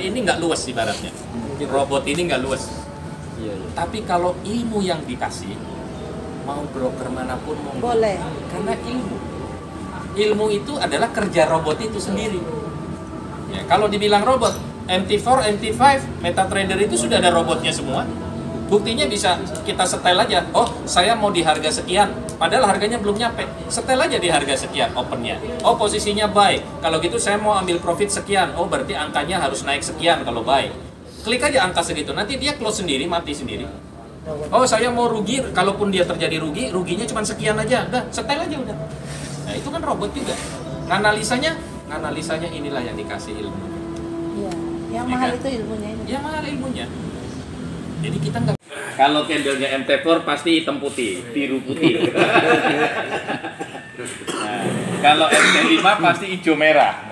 ini nggak luas ibaratnya. Robot ini nggak luas. Iya. Tapi kalau ilmu yang dikasih, mau broker manapun mau Boleh. karena ilmu itu adalah kerja robot itu sendiri. Ya, kalau dibilang robot, MT4, MT5, MetaTrader itu sudah ada robotnya semua. Buktinya bisa kita setel aja. Oh, saya mau di harga sekian, padahal harganya belum nyampe. Setel aja di harga sekian opennya. Oh, posisinya buy. Kalau gitu saya mau ambil profit sekian. Oh, berarti angkanya harus naik sekian kalau buy. Klik aja angka segitu. Nanti dia close sendiri, mati sendiri. Oh, saya mau rugi. Kalaupun dia terjadi rugi, ruginya cuma sekian aja. Udah, setel aja udah. Nah, itu kan robot juga. Analisanya inilah yang dikasih ilmu. Iya. Yang Iya mahal kan? itu ilmunya. Ya mahal ilmunya. Jadi kita nggak. Kalau candlenya MT4 pasti hitam putih, biru putih. Nah, kalau MT5 pasti hijau merah.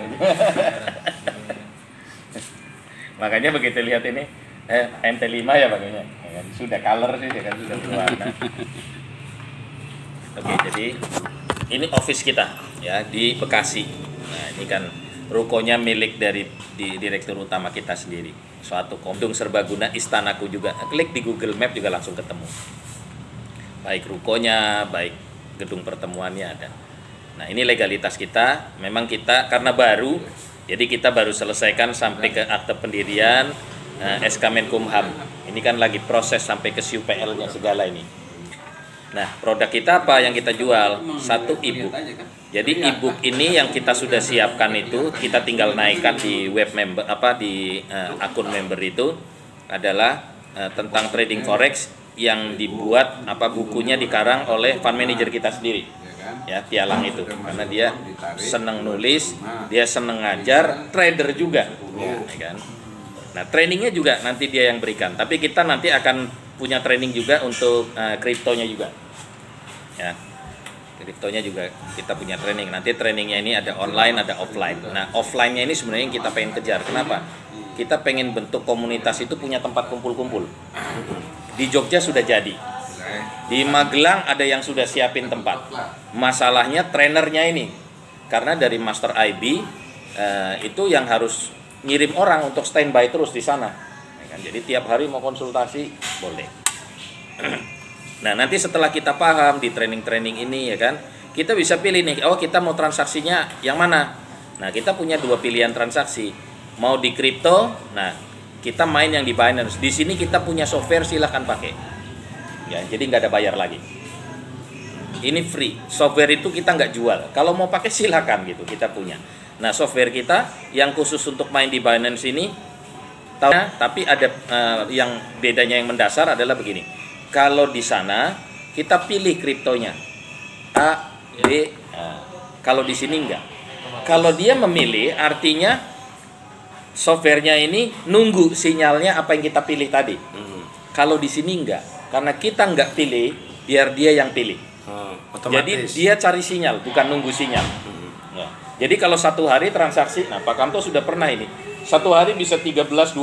Makanya begitu lihat ini, MT5 ya makanya. Sudah color sih, kan sudah berwarna. Oke, jadi ini office kita ya di Bekasi. Nah, ini kan rukonya milik dari direktur utama kita sendiri. Suatu gedung serbaguna Istanaku juga. Klik di Google Map juga langsung ketemu. Baik rukonya, baik gedung pertemuannya ada. Nah, ini legalitas kita. Memang kita karena baru, jadi kita baru selesaikan sampai ke akte pendirian SK Menkumham. Ini kan lagi proses sampai ke SUPL-nya segala ini. Nah, produk kita apa yang kita jual? Satu e-book. Jadi e-book ini yang kita sudah siapkan itu kita tinggal naikkan di web member di akun member itu adalah tentang trading forex yang dibuat bukunya dikarang oleh fund manager kita sendiri. Ya, Tialang itu karena dia senang nulis, dia senang ngajar, trader juga. Ya kan? Nah, trainingnya juga nanti dia yang berikan. Tapi kita nanti akan punya training juga untuk kriptonya juga. Ya. Kriptonya juga kita punya training. Nanti trainingnya ini ada online, ada offline. Nah, offline-nya ini sebenarnya yang kita pengen kejar. Kenapa? Kita pengen bentuk komunitas itu punya tempat kumpul-kumpul. Di Jogja sudah jadi. Di Magelang ada yang sudah siapin tempat. Masalahnya trainernya ini. Karena dari Master IB itu yang harus ngirim orang untuk standby terus di sana. Jadi tiap hari mau konsultasi boleh. Nah, nanti setelah kita paham di training-training ini ya kan, kita bisa pilih nih, oh kita mau transaksinya yang mana? Nah, kita punya dua pilihan transaksi. Mau di kripto, nah kita main yang di Binance. Di sini kita punya software, silahkan pakai. Ya, jadi nggak ada bayar lagi. Ini free. Software itu kita nggak jual. Kalau mau pakai silahkan gitu, kita punya. Nah, software kita yang khusus untuk main di Binance ini, tapi ada yang bedanya yang mendasar adalah begini. Kalau di sana kita pilih kriptonya A, B, kalau di sini enggak. Kalau dia memilih artinya softwarenya ini nunggu sinyalnya apa yang kita pilih tadi. Kalau di sini enggak, karena kita enggak pilih, biar dia yang pilih. Jadi dia cari sinyal, bukan nunggu sinyal. Nah, jadi kalau satu hari transaksi, nah Pak Kamto sudah pernah ini. Satu hari bisa 13-12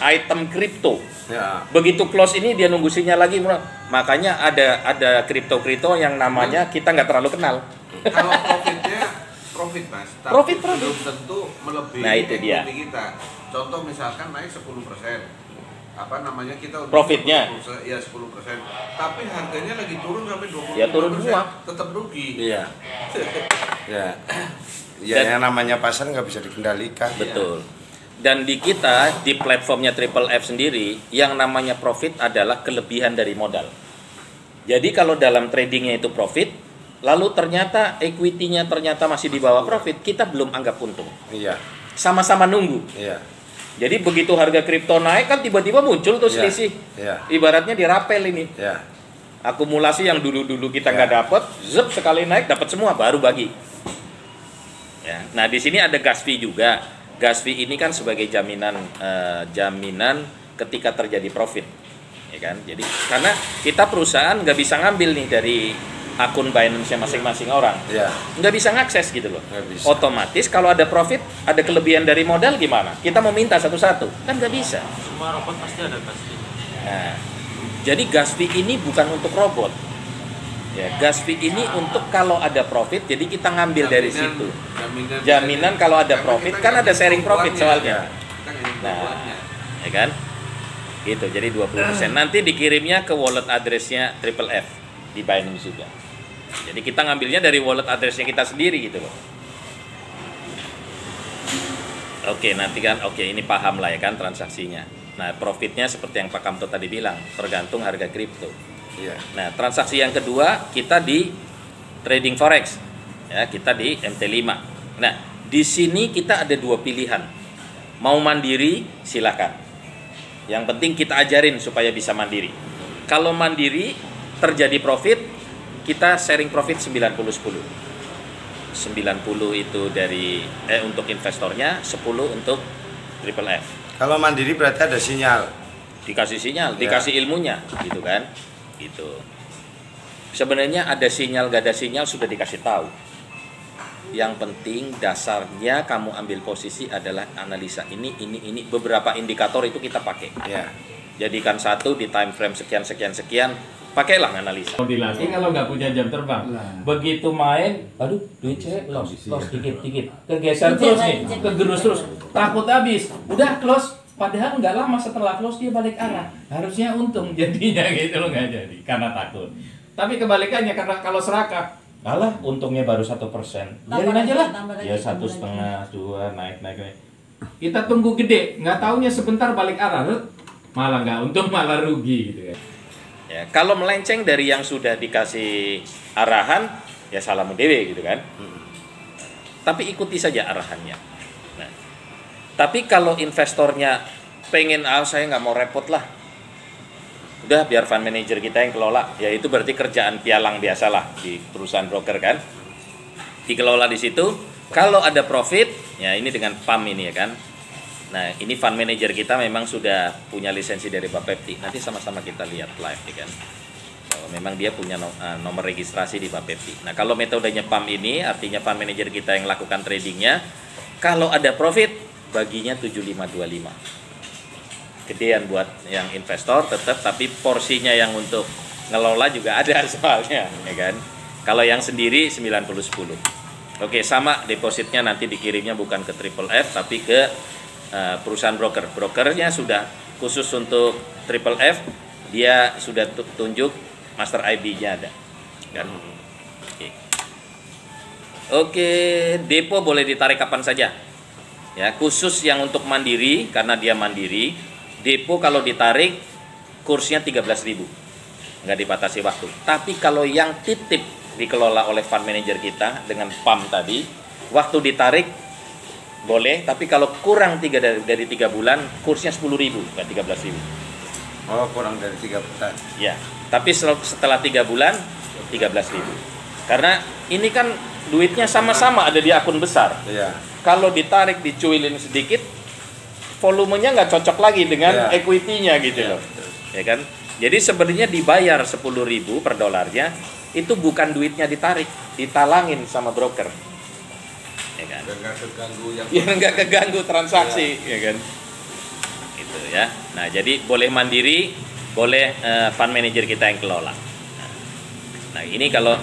item kripto. Ya. Begitu close ini dia nunggu sinyal lagi. Makanya ada kripto-kripto yang namanya kita nggak terlalu kenal. Kalau profit mas, tapi profit. belum tentu melebihi nah, itu dia. Kita. Contoh misalkan naik 10%. Kita profitnya 10%, ya 10%. Tapi harganya lagi turun sampai 20%. Ya turun semua. Tetap rugi. Iya. Ya. Ya, yang namanya pasar nggak bisa dikendalikan. Betul. Dan di kita, di platformnya Triple F sendiri, yang namanya profit adalah kelebihan dari modal. Jadi kalau dalam tradingnya itu profit, lalu ternyata equity-nya ternyata masih di bawah profit, kita belum anggap untung. Iya. Sama-sama nunggu. Iya. Jadi begitu harga kripto naik kan tiba-tiba muncul tuh selisih. Iya. Ibaratnya dirapel ini. Iya. Akumulasi yang dulu-dulu kita nggak dapat, zep sekali naik dapat semua, baru bagi. Ya. Nah, di sini ada gas fee juga. Gas fee ini kan sebagai jaminan ketika terjadi profit, ya kan? Jadi karena kita perusahaan nggak bisa ngambil nih dari akun Binance masing-masing orang, nggak bisa ngakses gitu loh. Otomatis kalau ada profit, ada kelebihan dari modal gimana? Kita mau minta satu-satu, kan nggak bisa. Semua robot pasti ada gas fee. Nah, jadi gas fee ini bukan untuk robot. Ya, gas fee ini untuk kalau ada profit, jadi kita ngambil dari situ. Jaminan kalau ada profit, kan ada sharing profit soalnya. Kita ingin Nah, buatnya. ya kan? Gitu, jadi 20%. Nanti dikirimnya ke wallet address-nya Triple F di Binance juga. Jadi kita ngambilnya dari wallet address-nya kita sendiri gitu loh. Oke, nanti kan, oke, ini paham lah ya kan transaksinya. Nah, profitnya seperti yang Pak Kamto tadi bilang, tergantung harga kripto. Iya. Nah, transaksi yang kedua kita di trading forex, ya kita di MT5. Nah, di sini kita ada dua pilihan. Mau mandiri, silakan. Yang penting kita ajarin supaya bisa mandiri. Kalau mandiri terjadi profit, kita sharing profit 90-10. 90 itu dari untuk investornya, 10 untuk Triple F. Kalau mandiri berarti ada sinyal. Dikasih sinyal, Ya. dikasih ilmunya, gitu kan? Gitu. Sebenarnya ada sinyal, gak ada sinyal sudah dikasih tahu. Yang penting dasarnya kamu ambil posisi adalah analisa ini. Beberapa indikator itu kita pakai. Ya. Jadikan satu di time frame sekian, pakailah analisa. Mau dilatih kalau nggak punya jam terbang. Begitu main, aduh duit cewek close dikit, kegeser terus nih, kegerus terus, takut habis, udah close. Padahal nggak lama setelah close dia balik arah, harusnya untung jadinya gitu loh, nggak jadi karena takut. Tapi kebalikannya karena kalau serakah, alah untungnya baru 1%, biarin aja lah. Ya 1,5, 2 naik. Kita tunggu gede, nggak taunya sebentar balik arah, malah nggak untung malah rugi gitu ya. Ya, kalau melenceng dari yang sudah dikasih arahan, ya salamu dewe gitu kan. Tapi ikuti saja arahannya. Nah, tapi kalau investornya pengen, saya nggak mau repot lah, udah biar fund manager kita yang kelola. Ya itu berarti kerjaan pialang biasa lah di perusahaan broker kan. Dikelola di situ. Kalau ada profit, ya ini dengan PAM ini ya kan. Nah, ini fund manager kita memang sudah punya lisensi dari Bapepti. Nanti sama-sama kita lihat live ya kan. Kalau memang dia punya nomor registrasi di Bapepti. Nah, kalau metodenya PAM ini artinya fund manager kita yang lakukan tradingnya, kalau ada profit baginya 75-25. Gedean buat yang investor tetap, tapi porsinya yang untuk ngelola juga ada soalnya ya kan. Kalau yang sendiri 90-10. Oke, sama depositnya nanti dikirimnya bukan ke Triple F tapi ke perusahaan broker. Brokernya sudah khusus untuk Triple F, dia sudah tunjuk master ID-nya ada kan. Oke, depo boleh ditarik kapan saja ya, khusus yang untuk mandiri karena dia mandiri. Depo kalau ditarik kursnya 13.000, nggak dibatasi waktu. Tapi kalau yang titip dikelola oleh fund manager kita dengan PAM tadi, waktu ditarik boleh, tapi kalau kurang dari 3 bulan, kursnya 10.000, bukan 13.000. Oh, kurang dari 3 bulan. Ya, tapi setelah 3 bulan, 13.000. Karena ini kan duitnya sama-sama ada di akun besar. Iya. Kalau ditarik, dicuilin sedikit, volumenya nggak cocok lagi dengan Ya. equity-nya gitu Ya, loh. betul. Ya kan? Jadi sebenarnya dibayar 10.000 per dolarnya, itu bukan duitnya ditarik, ditalangin sama broker. Ya kan? Dan nggak terganggu yang Biar nggak keganggu transaksi, ya kan? Gitu ya. Nah, jadi boleh mandiri, boleh fund manager kita yang kelola. Nah, ini kalau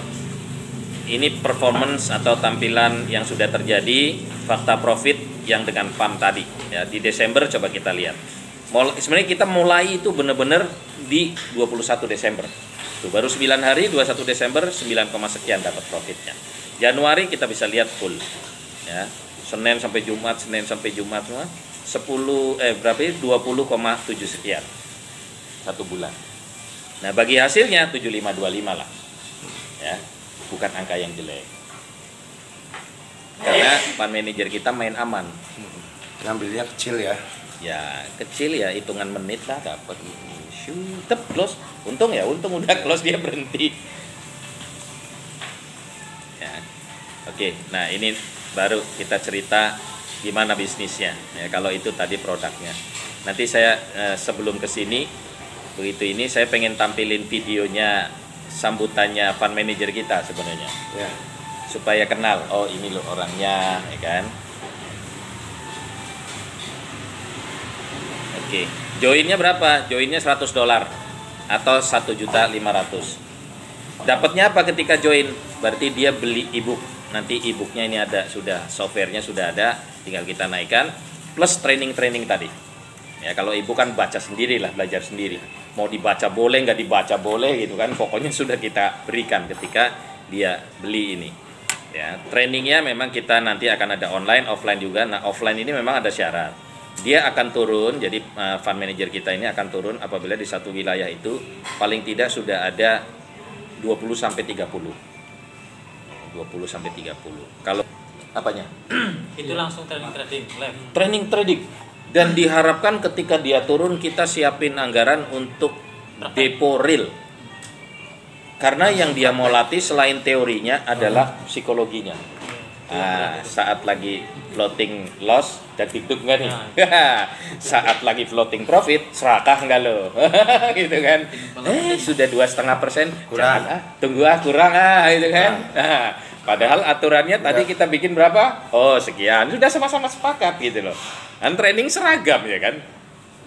ini performance atau tampilan yang sudah terjadi, fakta profit yang dengan PAM tadi. Ya, di Desember coba kita lihat. Sebenarnya kita mulai itu benar-benar di 21 Desember. Tuh, baru 9 hari, 21 Desember 9, sekian dapat profitnya. Januari kita bisa lihat full. Ya, Senin sampai Jumat semua 20,7 sekian 1 bulan. Nah, bagi hasilnya 7525 lah. Ya, bukan angka yang jelek. Karena fund manager kita main aman. Ngambilnya kecil ya. Ya, kecil ya, hitungan menit lah dapat. Tep close. Untung udah close dia berhenti. Ya. Oke, nah ini baru kita cerita gimana bisnisnya ya, kalau itu tadi produknya. Nanti saya sebelum kesini begitu ini saya pengen tampilin videonya sambutannya fund manager kita sebenarnya Ya. supaya kenal, oh ini loh orangnya ya kan. Oke, joinnya berapa? Joinnya $100 atau 1.500.000. Dapatnya apa ketika join? Berarti dia beli ebook. Nanti ebooknya ini ada, sudah softwarenya sudah ada, tinggal kita naikkan. plus training-training tadi. Ya kalau ibu kan baca sendiri lah, belajar sendiri. Mau dibaca boleh, nggak dibaca boleh gitu kan. Pokoknya sudah kita berikan ketika dia beli ini. Ya, trainingnya memang kita nanti akan ada online, offline juga. Nah, offline ini memang ada syarat. Dia akan turun, jadi fund manager kita ini akan turun apabila di satu wilayah itu paling tidak sudah ada 20 sampai 30. 20 sampai 30. Kalau apanya? Itu langsung training trading live. Training trading. Dan diharapkan ketika dia turun kita siapin anggaran untuk depo real. Karena yang dia mau latih selain teorinya adalah psikologinya. Saat lagi floating loss, dagdikduk nggak nih? Saat lagi floating profit, serakah nggak lo? Gitu kan? Sudah 2,5%, kurang. Tunggu kurang gitu kan? Padahal aturannya tadi kita bikin berapa? Oh sekian, sudah sama-sama sepakat gitu loh. Dan training seragam ya kan?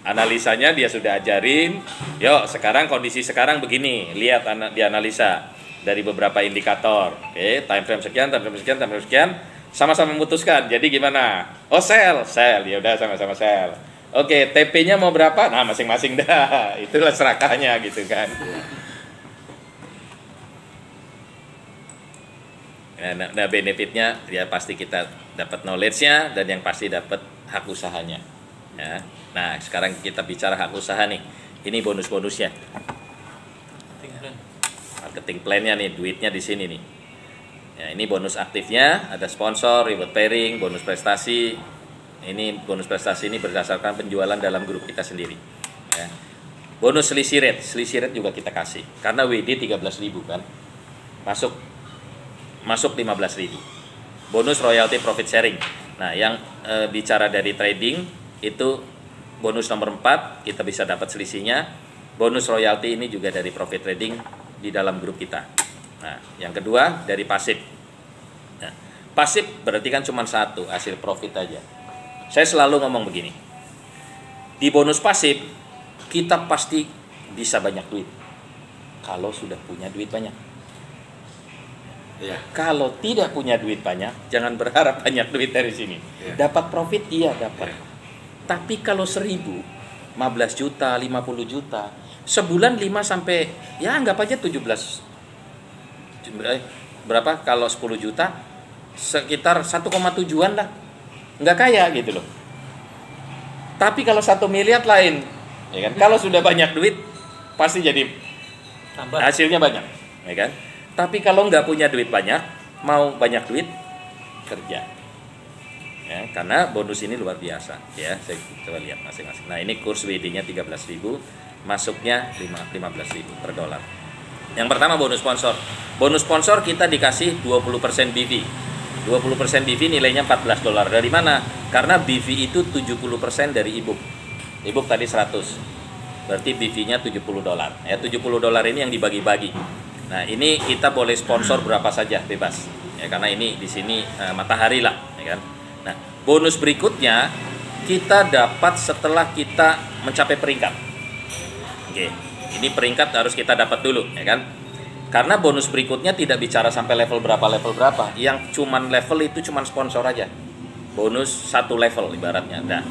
Analisanya dia sudah ajarin. Yuk sekarang kondisi sekarang begini, lihat dianalisa dari beberapa indikator. Oke, time frame sekian, time frame sekian, time frame sekian, sama-sama memutuskan. Jadi gimana? Oh sell, ya udah sama-sama sell. Oke, TP-nya mau berapa? Nah masing-masing dah. Itulah serakahnya gitu kan. Nah benefitnya ya pasti kita dapat knowledge-nya dan yang pasti dapat hak usahanya. Ya. Nah, sekarang kita bicara hak usaha nih. Ini bonus-bonusnya. Marketing plan-nya nih, duitnya di sini nih. Ya, ini bonus aktifnya, ada sponsor, reward pairing, bonus prestasi. Ini bonus prestasi ini berdasarkan penjualan dalam grup kita sendiri. Ya. Bonus selisih rate juga kita kasih. Karena WD 13.000 kan. Masuk 15.000. Bonus royalty profit sharing. Nah, yang bicara dari trading itu bonus nomor 4 kita bisa dapat selisihnya. Bonus royalty ini juga dari profit trading di dalam grup kita. Nah, yang kedua dari pasif. Nah, pasif berarti kan cuma satu, hasil profit aja. Saya selalu ngomong begini. Di bonus pasif kita pasti bisa banyak duit. Kalau sudah punya duit banyak. Ya. Kalau tidak punya duit banyak, jangan berharap banyak duit dari sini. Ya. Dapat profit iya dapat. Ya. Tapi kalau 1.000, 15 juta, 50 juta, sebulan 5 sampai ya anggap aja 17. Berapa kalau 10 juta? Sekitar 1,7-an lah. Nggak kaya gitu loh. Tapi kalau 1 miliar lain, ya kan? Kalau sudah banyak duit pasti jadi Tambah. hasilnya banyak, ya kan? Tapi kalau nggak punya duit banyak, mau banyak duit, kerja. Ya, karena bonus ini luar biasa. Ya, saya coba lihat masing-masing. Nah, ini kurs WD-nya 13.000, masuknya 15.000 per dolar. Yang pertama bonus sponsor. Bonus sponsor kita dikasih 20% BV. 20% BV nilainya 14 dolar. Dari mana? Karena BV itu 70% dari e-book. E-book tadi 100. Berarti BV-nya 70 dolar. Ya, 70 dolar ini yang dibagi-bagi. Nah, ini kita boleh sponsor berapa saja bebas. Ya, karena ini di sini matahari lah, ya kan. Nah, bonus berikutnya kita dapat setelah kita mencapai peringkat. Oke, ini peringkat harus kita dapat dulu, ya kan. Karena bonus berikutnya tidak bicara sampai level berapa. Yang cuman level itu cuman sponsor aja. Bonus 1 level ibaratnya. Nah,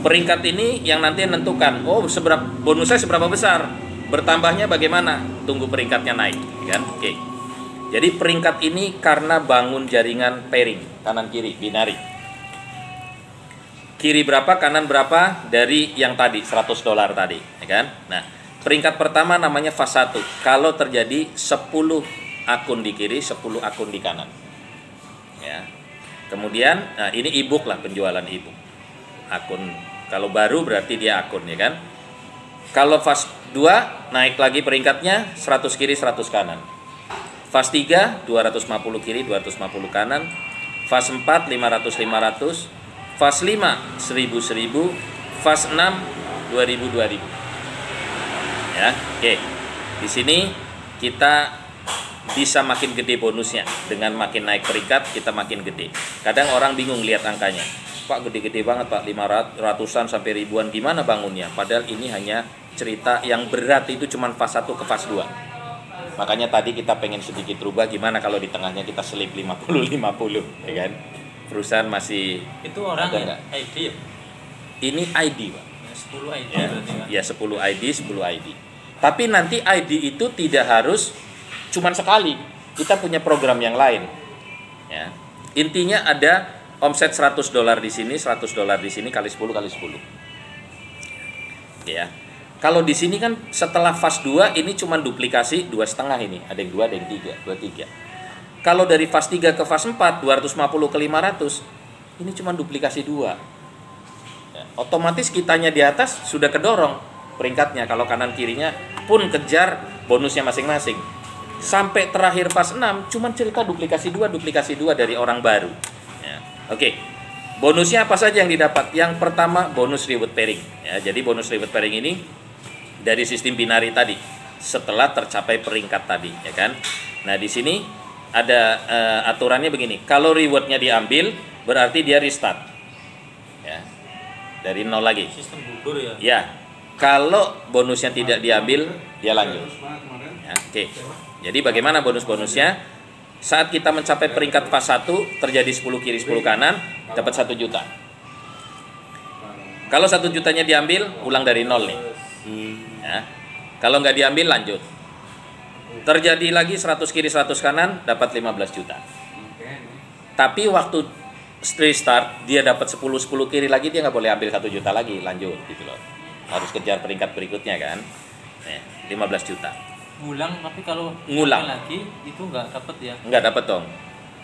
peringkat ini yang nanti menentukan, oh bonusnya seberapa besar. Bertambahnya bagaimana? Tunggu peringkatnya naik, kan? Oke. Jadi peringkat ini karena bangun jaringan pairing kanan kiri binari. Kiri berapa, kanan berapa dari yang tadi 100 dolar tadi, ya kan? Nah, peringkat pertama namanya fase 1. Kalau terjadi 10 akun di kiri, 10 akun di kanan. Ya. Kemudian, nah ini e-book lah, penjualan e-book. Akun kalau baru berarti dia akun, ya kan? Kalau fase 2 naik lagi peringkatnya 100 kiri 100 kanan. Fase 3 250 kiri 250 kanan. Fase 4 500 500. Fase 5 1000 1000. Fase 6 2000 2000. Ya, oke. Di sini kita bisa makin gede bonusnya. Dengan makin naik peringkat kita makin gede. Kadang orang bingung lihat angkanya. Pak gede-gede banget Pak, 500-an sampai ribuan, gimana bangunnya? Padahal ini hanya cerita yang berat itu cuma fase 1 ke fase 2. Makanya tadi kita pengen sedikit rubah, gimana kalau di tengahnya kita selip 50-50, ya kan? perusahaan masih Itu orang ada ya? nggak? ID ya? Ini ID, Pak. Ya, 10 ID Ya, berarti kan? ya 10 ID, 10 ID. Tapi nanti ID itu tidak harus cuman sekali. Kita punya program yang lain. Ya. Intinya ada omset $100 di sini, $100 di sini kali 10 kali 10. Ya. Kalau di sini kan setelah fase 2 ini cuma duplikasi 2,5 ini. Ada yang 2, ada yang 3, 23. Kalau dari fase 3 ke fase 4, 250 ke 500, ini cuma duplikasi 2. Ya, otomatis kitanya di atas sudah kedorong peringkatnya. Kalau kanan kirinya pun kejar bonusnya masing-masing. Sampai terakhir fase 6 cuma cerita duplikasi 2 dari orang baru. Ya. Oke. Bonusnya apa saja yang didapat? Yang pertama bonus reward pairing. Ya, jadi bonus reward pairing ini dari sistem binari tadi setelah tercapai peringkat tadi, ya kan? Nah, di sini ada aturannya begini. Kalau rewardnya diambil berarti dia restart. Ya. Dari nol lagi. Sistem gugur ya? Ya. Kalau bonusnya tidak diambil, dia lanjut. Ya, oke. Jadi bagaimana bonus-bonusnya? Saat kita mencapai peringkat fase 1, terjadi 10 kiri 10 kanan, dapat 1 juta. Kalau 1 jutanya diambil, ulang dari nol nih. Ya. Kalau nggak diambil, lanjut. Terjadi lagi 100 kiri 100 kanan, dapat 15 juta. Tapi waktu restart, dia dapat 10 kiri lagi, dia nggak boleh ambil 1 juta lagi, lanjut gitu loh. Harus kejar peringkat berikutnya kan. 15 juta. Ngulang, tapi kalau Ngulang. lagi itu nggak dapat ya? Nggak dapat dong.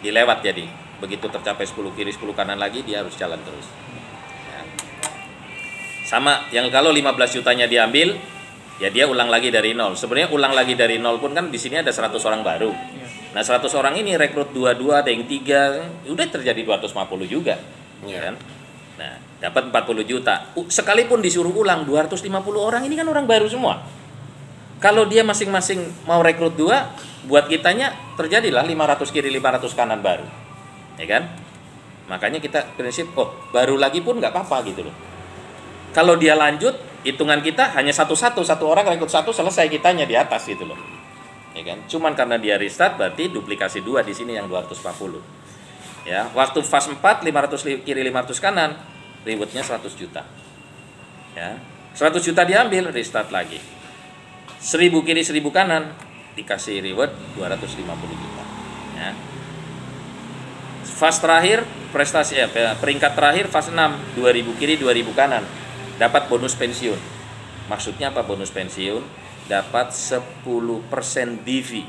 Dilewat jadi. Begitu tercapai 10 kiri 10 kanan lagi, dia harus jalan terus. Ya. Sama, yang kalau 15 jutanya diambil, ya dia ulang lagi dari nol. Sebenarnya ulang lagi dari nol pun kan di sini ada 100 orang baru. Nah, 100 orang ini rekrut 2, ada yang 3, udah terjadi 250 juga. Iya. Kan? Nah, dapat 40 juta. Sekalipun disuruh ulang 250 orang ini kan orang baru semua. Kalau dia masing-masing mau rekrut 2, buat kitanya terjadilah 500 kiri 500 kanan baru. Ya kan? Makanya kita prinsip, baru lagi pun nggak apa-apa gitu loh. Kalau dia lanjut, hitungan kita hanya satu orang rekrut 1, selesai kitanya di atas gitu loh. Ya kan? Cuman karena dia restart berarti duplikasi 2 di sini yang 240. Ya, waktu fase 4 500 kiri 500 kanan, rewardnya 100 juta. Ya. 100 juta diambil, restart lagi. 1000 kiri 1000 kanan, dikasih reward 250 juta. Ya. Fase terakhir, peringkat terakhir fase 6, 2000 kiri 2000 kanan, dapat bonus pensiun. Maksudnya apa bonus pensiun? Dapat 10% BV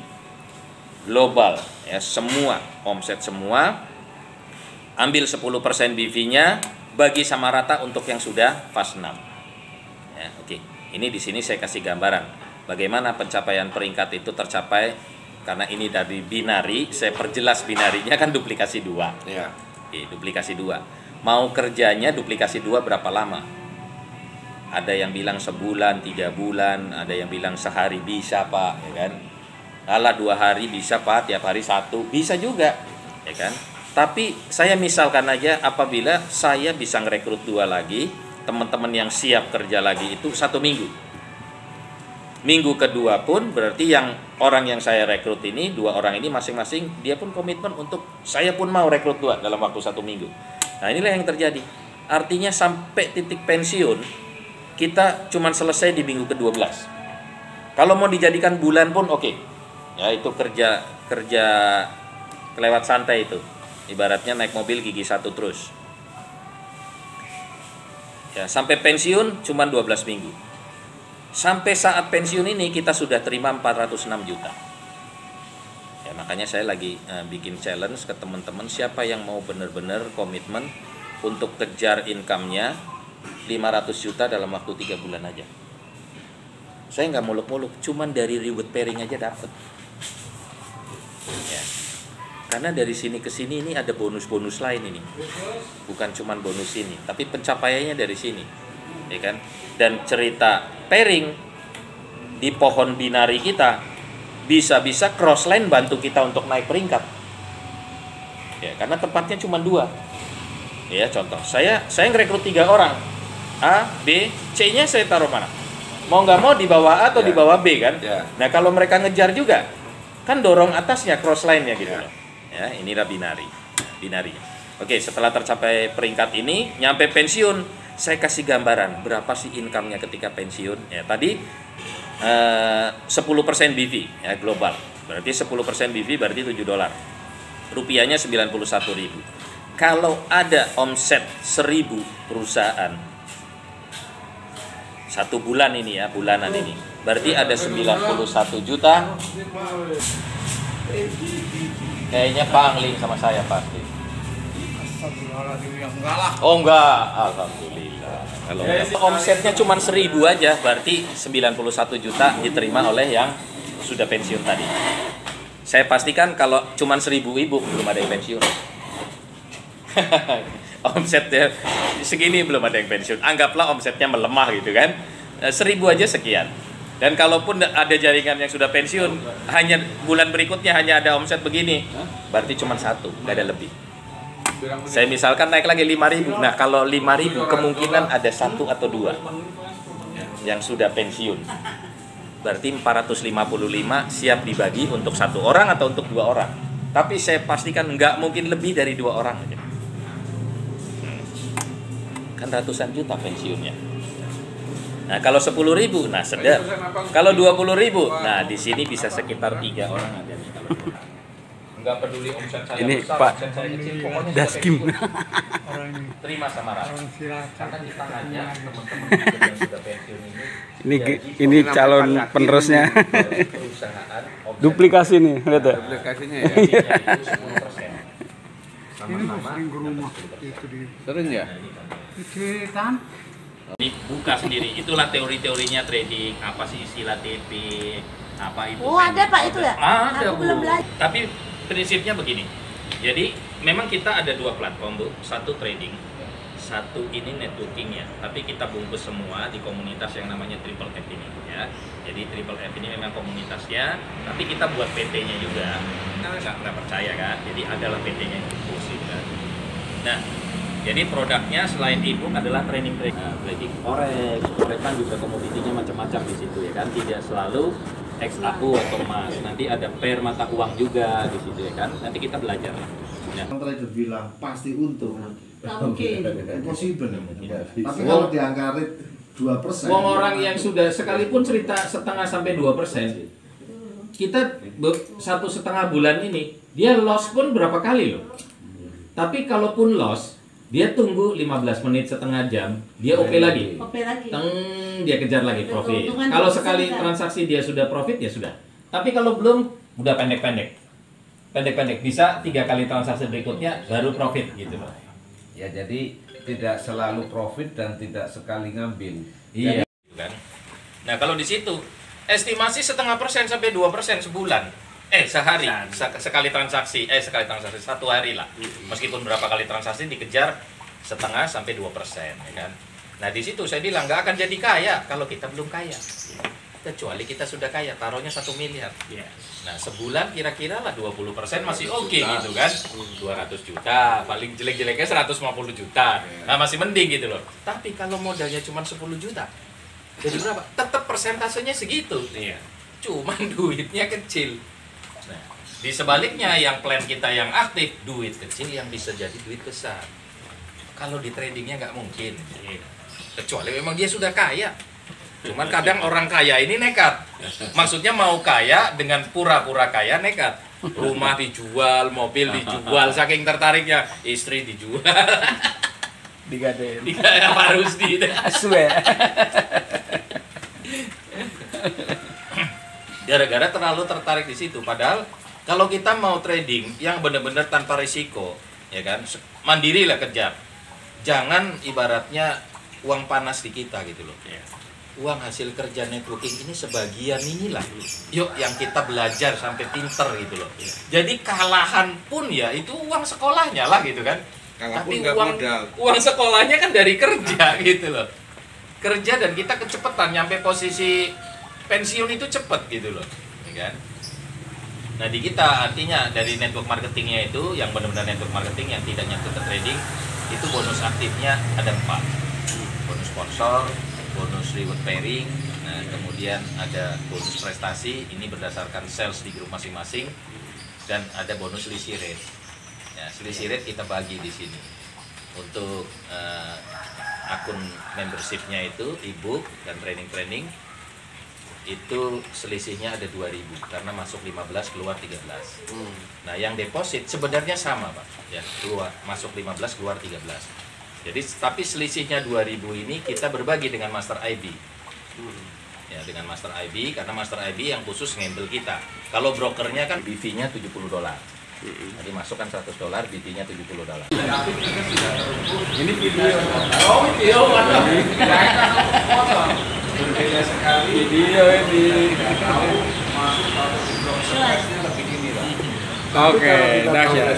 global, ya, semua omset semua, ambil 10% BV-nya, bagi sama rata untuk yang sudah fase 6. Ya, oke. Ini di sini saya kasih gambaran bagaimana pencapaian peringkat itu tercapai. Karena ini dari binari, saya perjelas binarinya kan duplikasi 2. Ya. Oke, duplikasi 2. Mau kerjanya duplikasi 2 berapa lama? Ada yang bilang sebulan, 3 bulan, ada yang bilang sehari bisa Pak, ya kan? Alah 2 hari bisa Pak, tiap hari 1, bisa juga, ya kan? Tapi saya misalkan aja apabila saya bisa ngerekrut 2 lagi, teman-teman yang siap kerja lagi itu 1 minggu. Minggu kedua pun berarti yang orang yang saya rekrut ini, 2 orang ini masing-masing dia pun komitmen untuk saya pun mau rekrut 2 dalam waktu 1 minggu. Nah, inilah yang terjadi. Artinya sampai titik pensiun kita cuma selesai di minggu ke-12. Kalau mau dijadikan bulan pun oke. Ya, itu kerja kelewat santai itu. Ibaratnya naik mobil gigi 1 terus. Ya, sampai pensiun cuma 12 minggu. Sampai saat pensiun ini kita sudah terima 406 juta. Ya, makanya saya lagi bikin challenge ke teman-teman, siapa yang mau benar-benar komitmen untuk kejar income-nya 500 juta dalam waktu 3 bulan aja. Saya nggak muluk-muluk, cuman dari reward pairing aja dapat. Ya. Karena dari sini ke sini ini ada bonus-bonus lain ini. Bukan cuman bonus ini, tapi pencapaiannya dari sini. Ya kan? Dan cerita pairing di pohon binari kita bisa-bisa crossline bantu kita untuk naik peringkat. Ya, karena tempatnya cuma 2. Ya, contoh, saya ngerekrut 3 orang. A, B, C-nya saya taruh mana? Mau nggak mau di bawah A atau di bawah B kan? Ya. Nah, kalau mereka ngejar juga, kan dorong atasnya crossline-nya gitu loh. Ya, inilah binari. Binari. Oke, setelah tercapai peringkat ini, nyampe pensiun, saya kasih gambaran berapa sih income-nya ketika pensiun. Ya, tadi 10% BV ya global. Berarti 10% BV berarti $7. Rupiahnya 91.000. Kalau ada omset 1.000 perusahaan satu bulan ini ya, bulanan ini, berarti ada 91 juta. Kayaknya pangling sama saya pasti. Oh enggak, alhamdulillah. Kalau omsetnya cuma 1.000 aja, berarti 91 juta diterima oleh yang sudah pensiun tadi. Saya pastikan kalau cuma 1.000 ibu belum ada yang pensiun. Omsetnya segini belum ada yang pensiun. Anggaplah omsetnya melemah gitu kan. 1.000 aja sekian. Dan kalaupun ada jaringan yang sudah pensiun, hanya bulan berikutnya hanya ada omset begini, berarti cuma satu, nggak ada lebih. Saya misalkan naik lagi 5.000. Nah, kalau 5.000 kemungkinan ada 1 atau 2 yang sudah pensiun. Berarti 455 siap dibagi untuk 1 orang atau untuk 2 orang. Tapi saya pastikan nggak mungkin lebih dari 2 orang. Kan ratusan juta pensiunnya. Nah, kalau 10.000, nah sedap. Kalau 20.000, nah di sini bisa sekitar 3 orang aja nih kalau. Enggak peduli omset saya Ini besar, Pak omset saya kecil, pokoknya Daskim. terima sama Rara. Karena di tangannya teman-teman yang sudah pensiun Ini calon penerusnya. perusahaan omset Duplikasi nih, lihat ya. Aplikasinya ya. gajinya itu 10%. Sama-sama Sering ya? dibuka sendiri. Itulah teori-teorinya trading, apa sih istilah TP, apa itu. Oh, ada Pak itu ya? Ada, Aku Bu. belum belajar. Tapi prinsipnya begini. Jadi memang kita ada 2 platform, Bu. Satu trading, satu ini networkingnya. Tapi kita bungkus semua di komunitas yang namanya Triple F ini ya. Jadi Triple F ini memang komunitasnya, tapi kita buat PT-nya juga. Nah, nggak percaya kan? Jadi adalah PT-nya yang bungkus kan. Nah, jadi produknya selain itu adalah trading forex kan juga komoditinya macam-macam di situ ya kan, tidak selalu XAU atau emas, nanti ada pair mata uang juga di situ ya kan, nanti kita belajar. Ya. Trader bilang pasti untung. Nggak mungkin. Impossible. Iya. Tapi kalau di angka rate 2%. Wong orang yang sudah sekalipun cerita 1,5-2%, kita 1,5 bulan ini dia loss pun berapa kali loh. Tapi kalaupun loss, dia tunggu 15 menit, setengah jam, dia oke lagi. Oke lagi. Teng, dia kejar lagi profit. Keuntungan Kalau 2% sekali kan? transaksi dia sudah profit ya sudah. Tapi kalau belum, udah pendek-pendek. Pendek-pendek, bisa 3 kali transaksi berikutnya baru profit gitu loh. Ya jadi tidak selalu profit dan tidak sekali ngambil. Iya. Kan? Nah kalau di situ estimasi 0,5% sampai 2% sebulan. Sehari, sekali transaksi, sekali transaksi 1 hari lah. Meskipun berapa kali transaksi dikejar 0,5 sampai 2%, ya kan. Nah di situ saya bilang nggak akan jadi kaya kalau kita belum kaya. Kecuali kita sudah kaya, taruhnya 1 miliar. Nah sebulan kira-kira lah 20% masih oke gitu kan. 200 juta, paling jelek-jeleknya 150 juta. Nah masih mending gitu loh. Tapi kalau modalnya cuma 10 juta, jadi berapa? Tetap persentasenya segitu. Cuman duitnya kecil. Nah, di sebaliknya yang plan kita yang aktif, duit kecil yang bisa jadi duit besar. Kalau di tradingnya nggak mungkin. Kecuali memang dia sudah kaya. Cuman kadang orang kaya ini nekat. Maksudnya mau kaya dengan pura-pura kaya nekat. Rumah dijual, mobil dijual, saking tertariknya istri dijual. Digadein. Harus di Asu ya. gara-gara terlalu tertarik di situ. Padahal kalau kita mau trading yang benar-benar tanpa risiko, ya kan, mandiri lah kejar. Jangan ibaratnya uang panas di kita gitu loh. Uang hasil kerja networking ini sebagian inilah. Yuk yang kita belajar sampai pinter gitu loh. Jadi kalahan pun ya itu uang sekolahnya lah gitu kan. Kalah pun Tapi nggak modal. uang sekolahnya kan dari kerja gitu loh. Kerja dan kita kecepatan nyampe posisi pensiun itu cepet gitu loh, ya kan? Nah di kita artinya dari network marketingnya itu yang benar-benar network marketing yang tidak nyangkut ke trading itu bonus aktifnya ada 4, bonus sponsor, bonus reward pairing, nah kemudian ada bonus prestasi ini berdasarkan sales di grup masing-masing dan ada bonus lease rate. Ya, selisih rate kita bagi di sini. Untuk akun membershipnya itu e-book dan training itu selisihnya ada 2.000 karena masuk 15 keluar 13. Nah, yang deposit sebenarnya sama, Pak. Ya, keluar masuk 15 keluar 13. Jadi tapi selisihnya 2.000 ini kita berbagi dengan Master IB. Ya, dengan Master IB karena Master IB yang khusus ngambil kita. Kalau brokernya kan BV-nya $70. Jadi masukkan $100, BV-nya $70. Ini video. Oh, video mana? Berbeda sekali. Video ini. Tahu masuk atau di blog lebih ini lah. Oke, dahsyat.